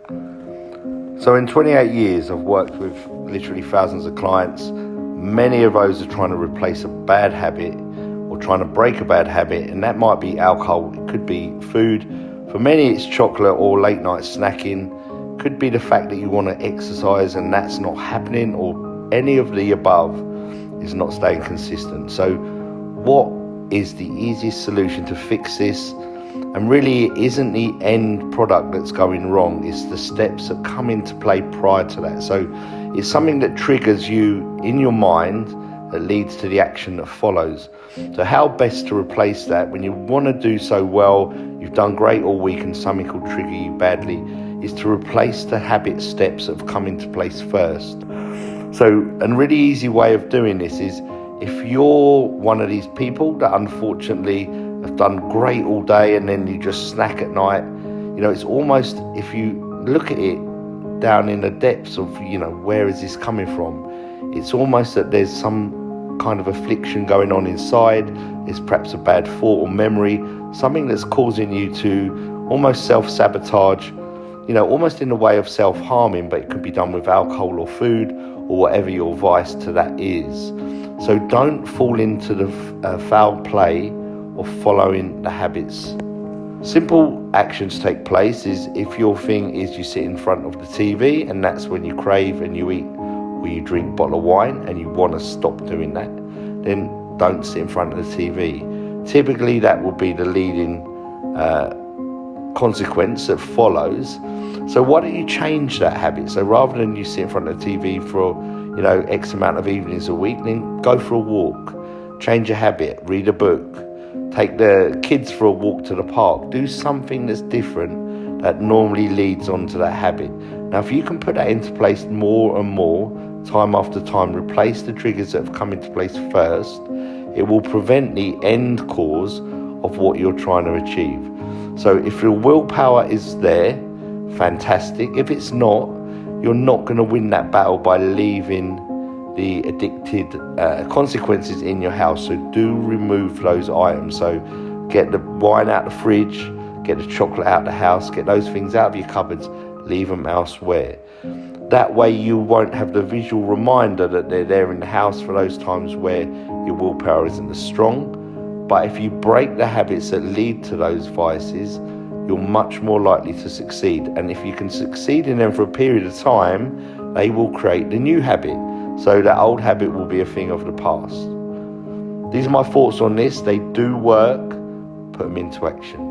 So in 28 years, I've worked with literally thousands of clients. Many of those are trying to replace a bad habit or trying to break a bad habit, and that might be alcohol, it could be food. For many, it's chocolate or late night snacking. Could be the fact that you want to exercise and that's not happening, or any of the above is not staying consistent. So what is the easiest solution to fix this? And really, it isn't the end product that's going wrong, it's the steps that come into play prior to that. So it's something that triggers you in your mind that leads to the action that follows. So how best to replace that when you want to do so well, you've done great all week and something will trigger you badly, is to replace the habit steps that have come into place first. So a really easy way of doing this is, if you're one of these people that unfortunately have done great all day and then you just snack at night, it's almost, if you look at it down in the depths of, where is this coming from? It's almost that there's some kind of affliction going on inside. It's perhaps a bad thought or memory, something that's causing you to almost self-sabotage, almost in the way of self-harming, but it could be done with alcohol or food or whatever your vice to that is. So don't fall into the foul play of following the habits. Simple actions take place is, if your thing is you sit in front of the TV and that's when you crave and you eat or you drink a bottle of wine and you want to stop doing that, then don't sit in front of the TV. Typically that will be the leading consequence that follows. So why don't you change that habit? So rather than you sit in front of the TV for X amount of evenings a week, then go for a walk, change your habit, read a book, take the kids for a walk to the park, do something that's different that normally leads on to that habit. Now, if you can put that into place more and more, time after time, replace the triggers that have come into place first, it will prevent the end cause of what you're trying to achieve. So if your willpower is there, fantastic. If it's not, you're not going to win that battle by leaving the addicted consequences in your house. So do remove those items. So get the wine out the fridge, get the chocolate out the house, get those things out of your cupboards, leave them elsewhere. That way you won't have the visual reminder that they're there in the house for those times where your willpower isn't as strong. But if you break the habits that lead to those vices, you're much more likely to succeed. And if you can succeed in them for a period of time, they will create the new habit. So that old habit will be a thing of the past. These are my thoughts on this. They do work. Put them into action.